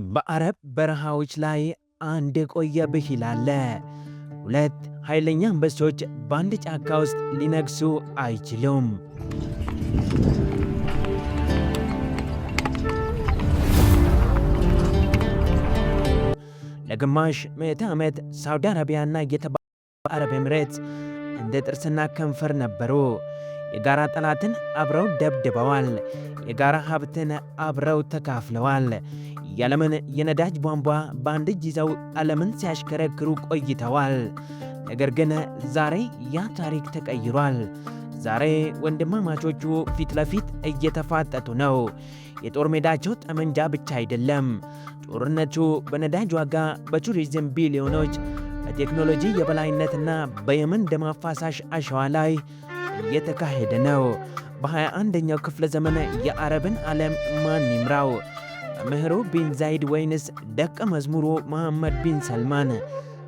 በአረብ በረሃዎች ላይ አንድ የቆየ ብሂል አለ። ሁለት ኃይለኛ አንበሶች በአንድ ጫካ ውስጥ ሊነግሱ አይችሉም። ለግማሽ ምዕተ ዓመት ሳውዲ አረቢያና የተባበሩት አረብ ኤምሬትስ እንደ ጥርስና ከንፈር ነበሩ። የጋራ ጠላትን አብረው ደብድበዋል። የጋራ ሀብትን አብረው ተካፍለዋል። የዓለምን የነዳጅ ቧንቧ በአንድ እጅ ይዘው ዓለምን ሲያሽከረክሩ ቆይተዋል። ነገር ግን ዛሬ ያ ታሪክ ተቀይሯል። ዛሬ ወንድማማቾቹ ፊት ለፊት እየተፋጠጡ ነው። የጦር ሜዳቸው ጠመንጃ ብቻ አይደለም። ጦርነቱ በነዳጅ ዋጋ፣ በቱሪዝም ቢሊዮኖች፣ በቴክኖሎጂ የበላይነትና በየመን ደም አፋሳሽ አሸዋ ላይ እየተካሄደ ነው። በ21ኛው ክፍለ ዘመን የአረብን ዓለም ማን ይምራው? መምህሩ ቢን ዛይድ ወይንስ ደቀ መዝሙሩ መሐመድ ቢን ሰልማን?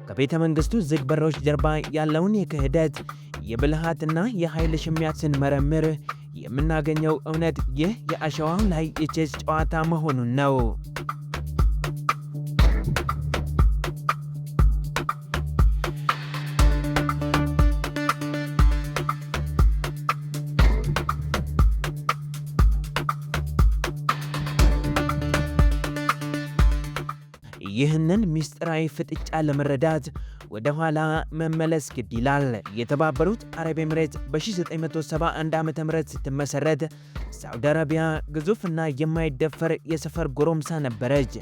ከቤተ መንግሥቱ ዝግ በሮች ጀርባ ያለውን የክህደት የብልሃትና የኃይል ሽሚያት ስንመረምር የምናገኘው እውነት ይህ የአሸዋው ላይ የቼዝ ጨዋታ መሆኑን ነው። ይህንን ምስጢራዊ ፍጥጫ ለመረዳት ወደ ኋላ መመለስ ግድ ይላል። የተባበሩት አረብ ኤምሬት በ1971 ዓ.ም ስትመሰረት ሳውዲ አረቢያ ግዙፍና የማይደፈር የሰፈር ጎረምሳ ነበረች።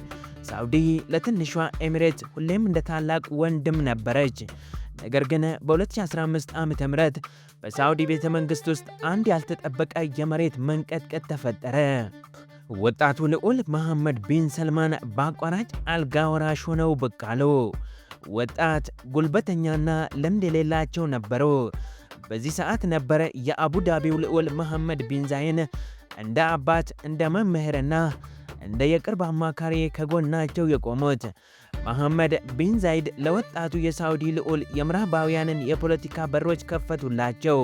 ሳውዲ ለትንሿ ኤምሬት ሁሌም እንደ ታላቅ ወንድም ነበረች። ነገር ግን በ2015 ዓ.ም በሳውዲ ቤተ መንግሥት ውስጥ አንድ ያልተጠበቀ የመሬት መንቀጥቀጥ ተፈጠረ። ወጣቱ ልዑል መሐመድ ቢን ሰልማን በአቋራጭ አልጋ ወራሽ ሆነው ብቅ አሉ። ወጣት፣ ጉልበተኛና ልምድ የሌላቸው ነበሩ። በዚህ ሰዓት ነበረ የአቡዳቢው ልዑል መሐመድ ቢን ዛይን እንደ አባት፣ እንደ መምህርና እንደ የቅርብ አማካሪ ከጎናቸው የቆሙት። መሐመድ ቢን ዛይድ ለወጣቱ የሳውዲ ልዑል የምዕራባውያንን የፖለቲካ በሮች ከፈቱላቸው።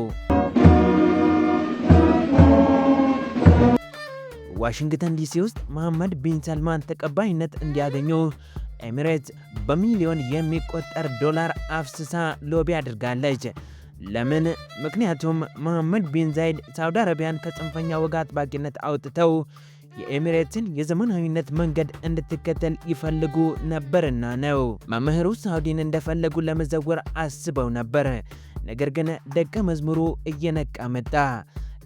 ዋሽንግተን ዲሲ ውስጥ መሐመድ ቢን ሰልማን ተቀባይነት እንዲያገኙ ኤሚሬት በሚሊዮን የሚቆጠር ዶላር አፍስሳ ሎቢ አድርጋለች። ለምን? ምክንያቱም መሐመድ ቢን ዛይድ ሳውዲ አረቢያን ከጽንፈኛ ወግ አጥባቂነት አውጥተው የኤሚሬትን የዘመናዊነት መንገድ እንድትከተል ይፈልጉ ነበርና ነው። መምህሩ ሳውዲን እንደፈለጉ ለመዘወር አስበው ነበር። ነገር ግን ደቀ መዝሙሩ እየነቃ መጣ።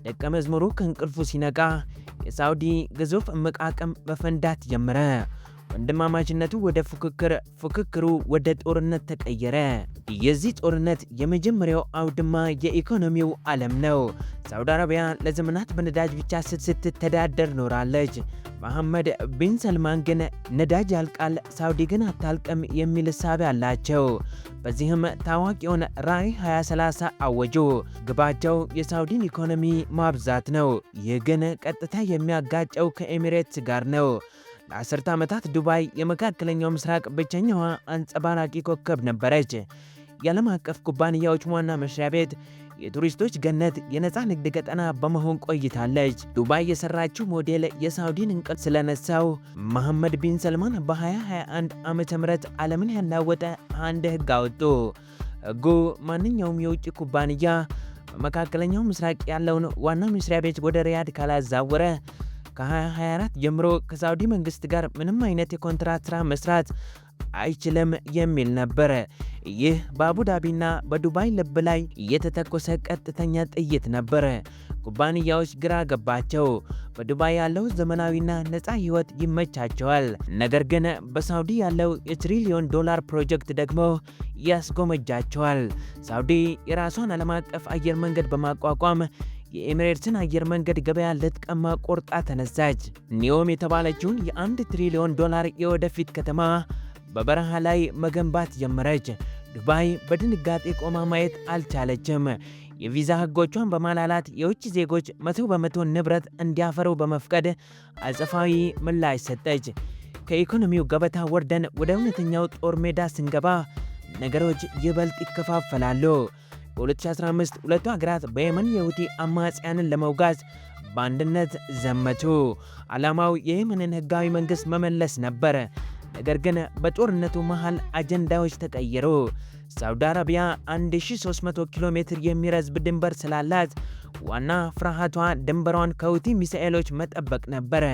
ደቀ መዝሙሩ ከእንቅልፉ ሲነቃ የሳውዲ ግዙፍ እምቅ አቅም መፈንዳት ጀመረ። ወንድማማችነቱ ወደ ፉክክር፣ ፉክክሩ ወደ ጦርነት ተቀየረ። የዚህ ጦርነት የመጀመሪያው አውድማ የኢኮኖሚው ዓለም ነው። ሳውዲ አረቢያ ለዘመናት በነዳጅ ብቻ ስትተዳደር ኖራለች። መሐመድ ቢን ሰልማን ግን ነዳጅ ያልቃል፣ ሳውዲ ግን አታልቅም የሚል እሳቤ አላቸው። በዚህም ታዋቂውን ራዕይ 2030 አወጁ። ግባቸው የሳውዲን ኢኮኖሚ ማብዛት ነው። ይህ ግን ቀጥታ የሚያጋጨው ከኤሚሬትስ ጋር ነው። ለ10 ዓመታት ዱባይ የመካከለኛው ምስራቅ ብቸኛዋ አንጸባራቂ ኮከብ ነበረች። የዓለም አቀፍ ኩባንያዎች ዋና መስሪያ ቤት፣ የቱሪስቶች ገነት፣ የነፃ ንግድ ቀጠና በመሆን ቆይታለች። ዱባይ የሰራችው ሞዴል የሳውዲን እንቅልፍ ስለነሳው መሐመድ ቢን ሰልማን በ2021 ዓ.ም ዓለምን ያናወጠ አንድ ሕግ አወጡ። ሕጉ ማንኛውም የውጭ ኩባንያ በመካከለኛው ምስራቅ ያለውን ዋና መስሪያ ቤት ወደ ሪያድ ካላዛወረ ከ2024 ጀምሮ ከሳውዲ መንግስት ጋር ምንም አይነት የኮንትራት ሥራ መስራት አይችልም የሚል ነበር። ይህ በአቡዳቢና በዱባይ ልብ ላይ የተተኮሰ ቀጥተኛ ጥይት ነበር። ኩባንያዎች ግራ ገባቸው። በዱባይ ያለው ዘመናዊና ነፃ ሕይወት ይመቻቸዋል። ነገር ግን በሳውዲ ያለው የትሪሊዮን ዶላር ፕሮጀክት ደግሞ ያስጎመጃቸዋል። ሳውዲ የራሷን ዓለም አቀፍ አየር መንገድ በማቋቋም የኤሚሬትስን አየር መንገድ ገበያ ልትቀማ ቆርጣ ተነሳች። ኒዮም የተባለችውን የ1 ትሪሊዮን ዶላር የወደፊት ከተማ በበረሃ ላይ መገንባት ጀመረች። ዱባይ በድንጋጤ ቆማ ማየት አልቻለችም። የቪዛ ሕጎቿን በማላላት የውጭ ዜጎች 100% ንብረት እንዲያፈሩ በመፍቀድ አጸፋዊ ምላሽ ሰጠች። ከኢኮኖሚው ገበታ ወርደን ወደ እውነተኛው ጦር ሜዳ ስንገባ ነገሮች ይበልጥ ይከፋፈላሉ። በ2015 ሁለቱ ሀገራት በየመን የሁቲ አማጽያንን ለመውጋት በአንድነት ዘመቱ። ዓላማው የየመንን ሕጋዊ መንግሥት መመለስ ነበር። ነገር ግን በጦርነቱ መሃል አጀንዳዎች ተቀየሩ። ሳውዲ አረቢያ 1300 ኪሎ ሜትር የሚረዝብ ድንበር ስላላት ዋና ፍርሃቷ ድንበሯን ከሁቲ ሚሳኤሎች መጠበቅ ነበር።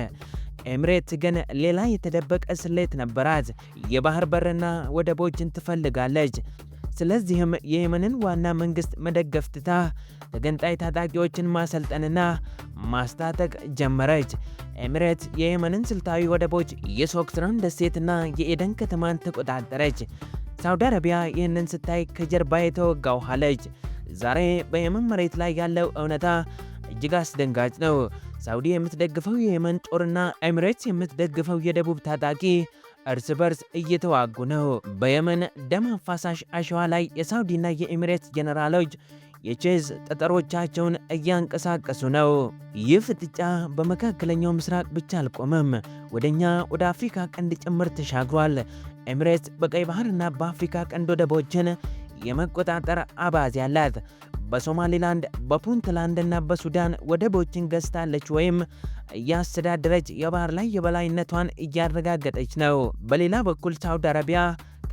ኤምሬት ግን ሌላ የተደበቀ ስሌት ነበራት። የባህር በርና ወደቦችን ትፈልጋለች። ስለዚህም የየመንን ዋና መንግሥት መደገፍ ትታ ተገንጣይ ታጣቂዎችን ማሰልጠንና ማስታጠቅ ጀመረች። ኤምሬት የየመንን ስልታዊ ወደቦች የሶክትራን ደሴትና የኤደን ከተማን ተቆጣጠረች። ሳውዲ አረቢያ ይህንን ስታይ ከጀርባ የተወጋው አለች። ዛሬ በየመን መሬት ላይ ያለው እውነታ እጅግ አስደንጋጭ ነው። ሳውዲ የምትደግፈው የየመን ጦርና ኤምሬትስ የምትደግፈው የደቡብ ታጣቂ እርስ በርስ እየተዋጉ ነው። በየመን ደም አፋሳሽ አሸዋ ላይ የሳውዲና የኤሚሬትስ ጄኔራሎች የቼዝ ጠጠሮቻቸውን እያንቀሳቀሱ ነው። ይህ ፍጥጫ በመካከለኛው ምስራቅ ብቻ አልቆመም፣ ወደ አፍሪካ ቀንድ ጭምር ተሻግሯል። ኤሚሬትስ በቀይ ባህርና በአፍሪካ ቀንድ ወደቦችን የመቆጣጠር አባዜ አላት። በሶማሊላንድ በፑንትላንድና በሱዳን ወደቦችን ገዝታለች ወይም እያስተዳደረች የባህር ላይ የበላይነቷን እያረጋገጠች ነው። በሌላ በኩል ሳውዲ አረቢያ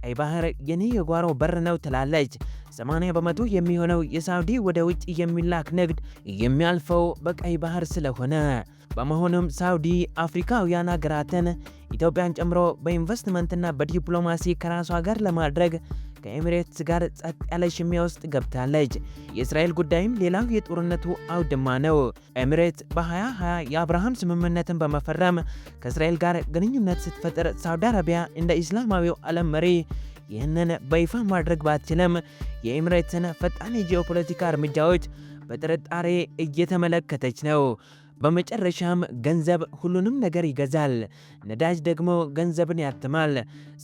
ቀይ ባህር የኔ የጓሮ በር ነው ትላለች። 80 በመቶ የሚሆነው የሳውዲ ወደ ውጭ የሚላክ ንግድ የሚያልፈው በቀይ ባህር ስለሆነ፣ በመሆኑም ሳውዲ አፍሪካውያን ሀገራትን ኢትዮጵያን ጨምሮ በኢንቨስትመንትና በዲፕሎማሲ ከራሷ ጋር ለማድረግ ከኤሚሬትስ ጋር ጸጥ ያለ ሽሚያ ውስጥ ገብታለች። የእስራኤል ጉዳይም ሌላው የጦርነቱ አውድማ ነው። ኤሚሬትስ በ2020 የአብርሃም ስምምነትን በመፈረም ከእስራኤል ጋር ግንኙነት ስትፈጥር ሳውዲ አረቢያ እንደ ኢስላማዊው ዓለም መሪ ይህንን በይፋ ማድረግ ባትችልም የኤሚሬትስን ፈጣን የጂኦፖለቲካ እርምጃዎች በጥርጣሬ እየተመለከተች ነው። በመጨረሻም ገንዘብ ሁሉንም ነገር ይገዛል፣ ነዳጅ ደግሞ ገንዘብን ያትማል።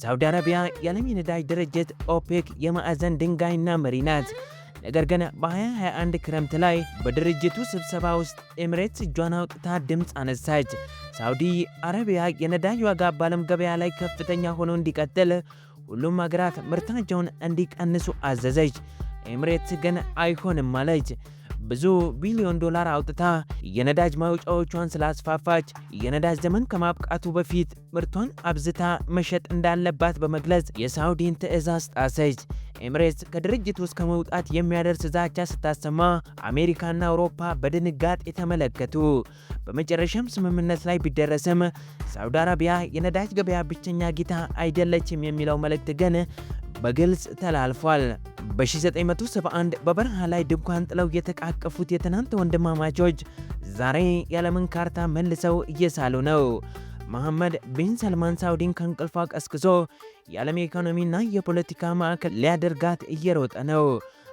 ሳውዲ አረቢያ የዓለም የነዳጅ ድርጅት ኦፔክ የማዕዘን ድንጋይና መሪ ናት። ነገር ግን በ2021 ክረምት ላይ በድርጅቱ ስብሰባ ውስጥ ኤሚሬትስ እጇን አውጥታ ድምፅ አነሳች። ሳውዲ አረቢያ የነዳጅ ዋጋ በዓለም ገበያ ላይ ከፍተኛ ሆኖ እንዲቀጥል ሁሉም ሀገራት ምርታቸውን እንዲቀንሱ አዘዘች። ኤሚሬትስ ግን አይሆንም አለች። ብዙ ቢሊዮን ዶላር አውጥታ የነዳጅ ማውጫዎቿን ስላስፋፋች የነዳጅ ዘመን ከማብቃቱ በፊት ምርቷን አብዝታ መሸጥ እንዳለባት በመግለጽ የሳውዲን ትዕዛዝ ጣሰች። ኤሚሬትስ ከድርጅቱ እስከ መውጣት የሚያደርስ ዛቻ ስታሰማ አሜሪካና አውሮፓ በድንጋጤ ተመለከቱ። በመጨረሻም ስምምነት ላይ ቢደረስም ሳውዲ አረቢያ የነዳጅ ገበያ ብቸኛ ጌታ አይደለችም የሚለው መልእክት ግን በግልጽ ተላልፏል። በ1971 በበረሃ ላይ ድንኳን ጥለው የተቃቀፉት የትናንት ወንድማማቾች ዛሬ የዓለምን ካርታ መልሰው እየሳሉ ነው። መሐመድ ቢን ሰልማን ሳውዲን ከእንቅልፏ ቀስቅሶ የዓለም የኢኮኖሚና የፖለቲካ ማዕከል ሊያደርጋት እየሮጠ ነው።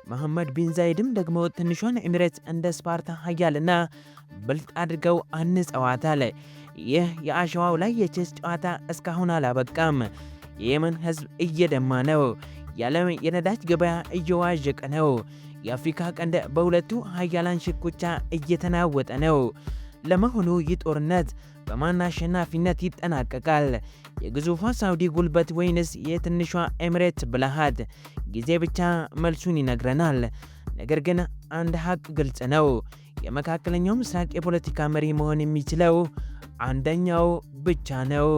መሐመድ ቢን ዛይድም ደግሞ ትንሿን ኤሚሬትስ እንደ ስፓርታ ኃያልና ብልጥ አድርገው አንጸዋታል። ይህ የአሸዋው ላይ የቼስ ጨዋታ እስካሁን አላበቃም። የየመን ሕዝብ እየደማ ነው። የዓለም የነዳጅ ገበያ እየዋዠቀ ነው። የአፍሪካ ቀንድ በሁለቱ ሀያላን ሽኩቻ እየተናወጠ ነው። ለመሆኑ ይህ ጦርነት በማን አሸናፊነት ይጠናቀቃል? የግዙፏ ሳውዲ ጉልበት ወይንስ የትንሿ ኤሚሬትስ ብልሃት? ጊዜ ብቻ መልሱን ይነግረናል። ነገር ግን አንድ ሀቅ ግልጽ ነው። የመካከለኛው ምስራቅ የፖለቲካ መሪ መሆን የሚችለው አንደኛው ብቻ ነው።